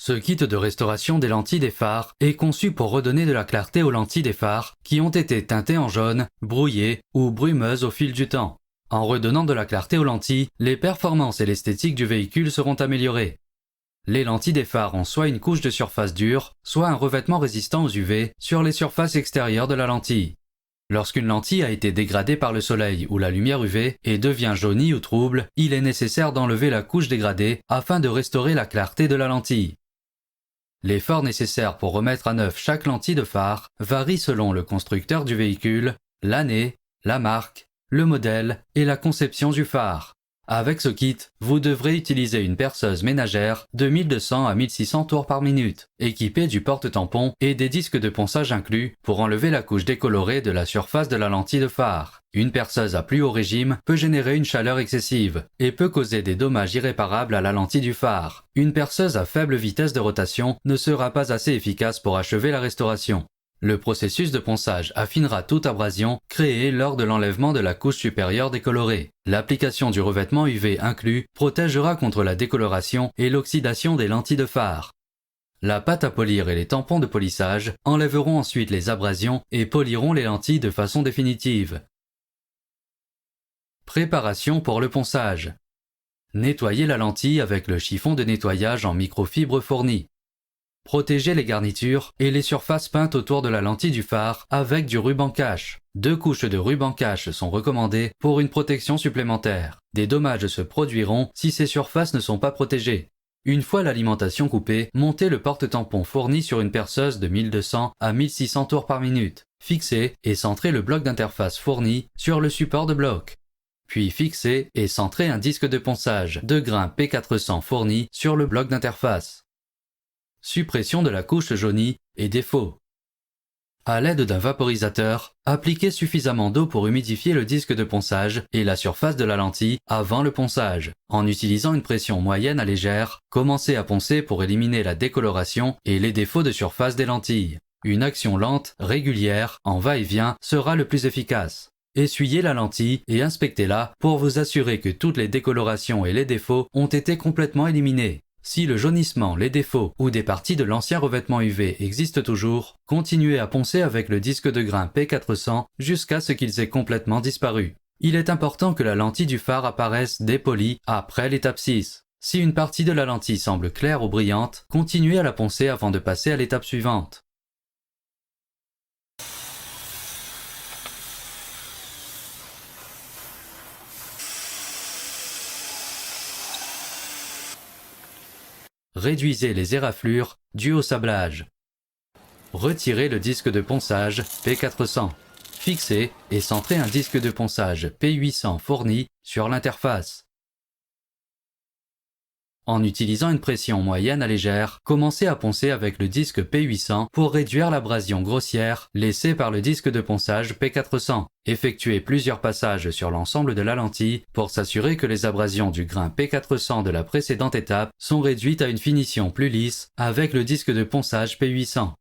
Ce kit de restauration des lentilles des phares est conçu pour redonner de la clarté aux lentilles des phares qui ont été teintées en jaune, brouillées ou brumeuses au fil du temps. En redonnant de la clarté aux lentilles, les performances et l'esthétique du véhicule seront améliorées. Les lentilles des phares ont soit une couche de surface dure, soit un revêtement résistant aux UV sur les surfaces extérieures de la lentille. Lorsqu'une lentille a été dégradée par le soleil ou la lumière UV et devient jaunie ou trouble, il est nécessaire d'enlever la couche dégradée afin de restaurer la clarté de la lentille. L'effort nécessaire pour remettre à neuf chaque lentille de phare varie selon le constructeur du véhicule, l'année, la marque, le modèle et la conception du phare. Avec ce kit, vous devrez utiliser une perceuse ménagère de 1200 à 1600 tours par minute, équipée du porte-tampon et des disques de ponçage inclus pour enlever la couche décolorée de la surface de la lentille de phare. Une perceuse à plus haut régime peut générer une chaleur excessive et peut causer des dommages irréparables à la lentille du phare. Une perceuse à faible vitesse de rotation ne sera pas assez efficace pour achever la restauration. Le processus de ponçage affinera toute abrasion créée lors de l'enlèvement de la couche supérieure décolorée. L'application du revêtement UV inclus protégera contre la décoloration et l'oxydation des lentilles de phare. La pâte à polir et les tampons de polissage enlèveront ensuite les abrasions et poliront les lentilles de façon définitive. Préparation pour le ponçage. Nettoyez la lentille avec le chiffon de nettoyage en microfibre fourni. Protégez les garnitures et les surfaces peintes autour de la lentille du phare avec du ruban cache. 2 couches de ruban cache sont recommandées pour une protection supplémentaire. Des dommages se produiront si ces surfaces ne sont pas protégées. Une fois l'alimentation coupée, montez le porte-tampon fourni sur une perceuse de 1200 à 1600 tours par minute. Fixez et centrez le bloc d'interface fourni sur le support de bloc. Puis fixez et centrez un disque de ponçage de grain P400 fourni sur le bloc d'interface. Suppression de la couche jaunie et défaut. À l'aide d'un vaporisateur, appliquez suffisamment d'eau pour humidifier le disque de ponçage et la surface de la lentille avant le ponçage. En utilisant une pression moyenne à légère, commencez à poncer pour éliminer la décoloration et les défauts de surface des lentilles. Une action lente, régulière, en va-et-vient sera le plus efficace. Essuyez la lentille et inspectez-la pour vous assurer que toutes les décolorations et les défauts ont été complètement éliminés. Si le jaunissement, les défauts ou des parties de l'ancien revêtement UV existent toujours, continuez à poncer avec le disque de grain P400 jusqu'à ce qu'ils aient complètement disparu. Il est important que la lentille du phare apparaisse dépolie après l'étape 6. Si une partie de la lentille semble claire ou brillante, continuez à la poncer avant de passer à l'étape suivante. Réduisez les éraflures dues au sablage. Retirez le disque de ponçage P400. Fixez et centrez un disque de ponçage P800 fourni sur l'interface. En utilisant une pression moyenne à légère, commencez à poncer avec le disque P800 pour réduire l'abrasion grossière laissée par le disque de ponçage P400. Effectuez plusieurs passages sur l'ensemble de la lentille pour s'assurer que les abrasions du grain P400 de la précédente étape sont réduites à une finition plus lisse avec le disque de ponçage P800.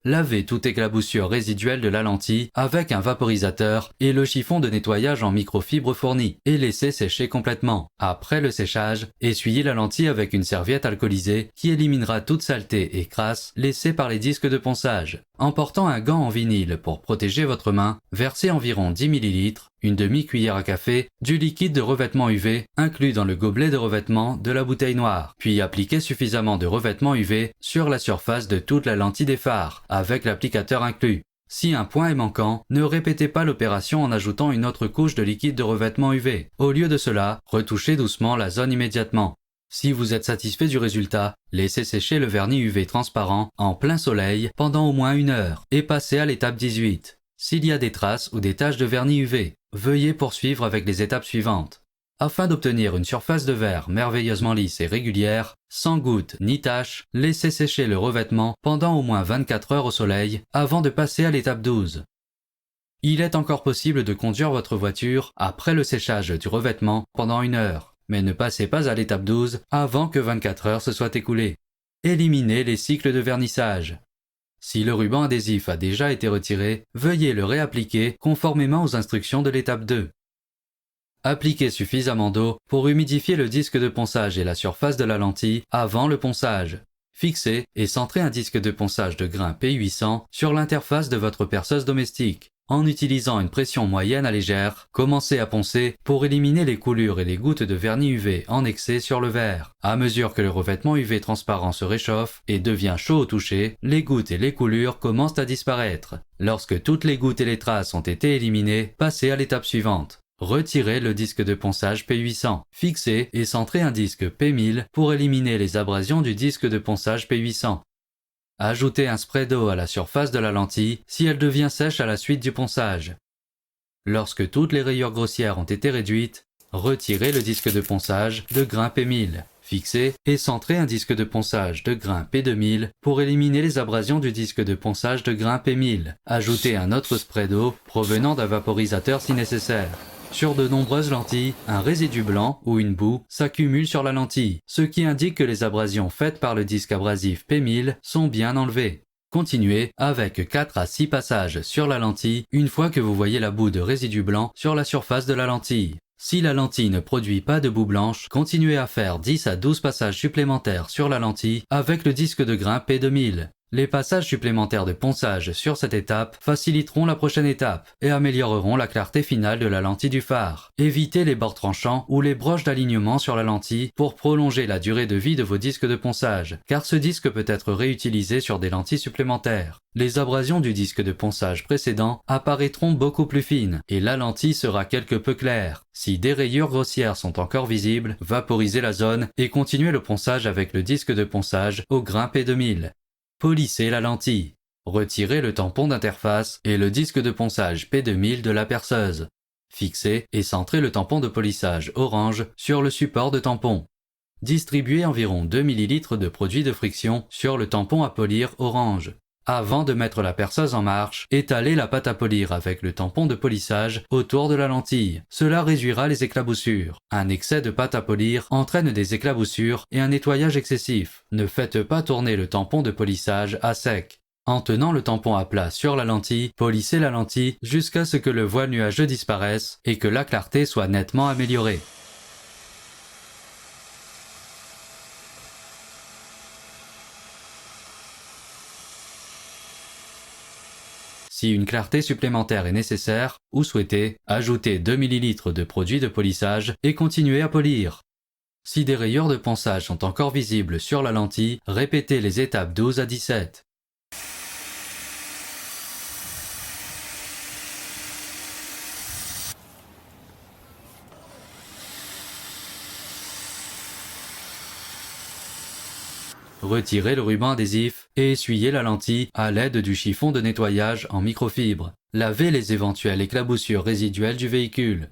Lavez toute éclaboussure résiduelle de la lentille avec un vaporisateur et le chiffon de nettoyage en microfibre fourni et laissez sécher complètement. Après le séchage, essuyez la lentille avec une serviette alcoolisée qui éliminera toute saleté et crasse laissée par les disques de ponçage. En portant un gant en vinyle pour protéger votre main, versez environ 10 ml, une demi-cuillère à café, du liquide de revêtement UV inclus dans le gobelet de revêtement de la bouteille noire. Puis appliquez suffisamment de revêtement UV sur la surface de toute la lentille des phares, avec l'applicateur inclus. Si un point est manquant, ne répétez pas l'opération en ajoutant une autre couche de liquide de revêtement UV. Au lieu de cela, retouchez doucement la zone immédiatement. Si vous êtes satisfait du résultat, laissez sécher le vernis UV transparent en plein soleil pendant au moins 1 heure et passez à l'étape 18. S'il y a des traces ou des taches de vernis UV, veuillez poursuivre avec les étapes suivantes. Afin d'obtenir une surface de verre merveilleusement lisse et régulière, sans gouttes ni taches, laissez sécher le revêtement pendant au moins 24 heures au soleil avant de passer à l'étape 12. Il est encore possible de conduire votre voiture après le séchage du revêtement pendant 1 heure, mais ne passez pas à l'étape 12 avant que 24 heures se soient écoulées. Éliminez les cycles de vernissage. Si le ruban adhésif a déjà été retiré, veuillez le réappliquer conformément aux instructions de l'étape 2. Appliquez suffisamment d'eau pour humidifier le disque de ponçage et la surface de la lentille avant le ponçage. Fixez et centrez un disque de ponçage de grain P800 sur l'interface de votre perceuse domestique. En utilisant une pression moyenne à légère, commencez à poncer pour éliminer les coulures et les gouttes de vernis UV en excès sur le verre. À mesure que le revêtement UV transparent se réchauffe et devient chaud au toucher, les gouttes et les coulures commencent à disparaître. Lorsque toutes les gouttes et les traces ont été éliminées, passez à l'étape suivante. Retirez le disque de ponçage P800. Fixez et centrez un disque P1000 pour éliminer les abrasions du disque de ponçage P800. Ajoutez un spray d'eau à la surface de la lentille si elle devient sèche à la suite du ponçage. Lorsque toutes les rayures grossières ont été réduites, retirez le disque de ponçage de grain P1000. Fixez et centrez un disque de ponçage de grain P2000 pour éliminer les abrasions du disque de ponçage de grain P1000. Ajoutez un autre spray d'eau provenant d'un vaporisateur si nécessaire. Sur de nombreuses lentilles, un résidu blanc ou une boue s'accumule sur la lentille, ce qui indique que les abrasions faites par le disque abrasif P1000 sont bien enlevées. Continuez avec 4 à 6 passages sur la lentille une fois que vous voyez la boue de résidu blanc sur la surface de la lentille. Si la lentille ne produit pas de boue blanche, continuez à faire 10 à 12 passages supplémentaires sur la lentille avec le disque de grain P2000. Les passages supplémentaires de ponçage sur cette étape faciliteront la prochaine étape et amélioreront la clarté finale de la lentille du phare. Évitez les bords tranchants ou les broches d'alignement sur la lentille pour prolonger la durée de vie de vos disques de ponçage, car ce disque peut être réutilisé sur des lentilles supplémentaires. Les abrasions du disque de ponçage précédent apparaîtront beaucoup plus fines et la lentille sera quelque peu claire. Si des rayures grossières sont encore visibles, vaporisez la zone et continuez le ponçage avec le disque de ponçage au grain P2000. Polissez la lentille. Retirez le tampon d'interface et le disque de ponçage P2000 de la perceuse. Fixez et centrez le tampon de polissage orange sur le support de tampon. Distribuez environ 2 ml de produit de friction sur le tampon à polir orange. Avant de mettre la perceuse en marche, étalez la pâte à polir avec le tampon de polissage autour de la lentille. Cela réduira les éclaboussures. Un excès de pâte à polir entraîne des éclaboussures et un nettoyage excessif. Ne faites pas tourner le tampon de polissage à sec. En tenant le tampon à plat sur la lentille, polissez la lentille jusqu'à ce que le voile nuageux disparaisse et que la clarté soit nettement améliorée. Si une clarté supplémentaire est nécessaire ou souhaitée, ajoutez 2 ml de produit de polissage et continuez à polir. Si des rayures de ponçage sont encore visibles sur la lentille, répétez les étapes 12 à 17. Retirez le ruban adhésif et essuyez la lentille à l'aide du chiffon de nettoyage en microfibre. Lavez les éventuelles éclaboussures résiduelles du véhicule.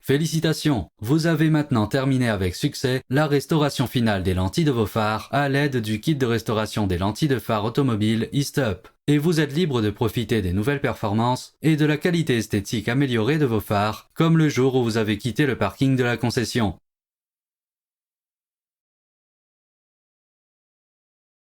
Félicitations, vous avez maintenant terminé avec succès la restauration finale des lentilles de vos phares à l'aide du kit de restauration des lentilles de phare automobile E-Stop. Et vous êtes libre de profiter des nouvelles performances et de la qualité esthétique améliorée de vos phares, comme le jour où vous avez quitté le parking de la concession.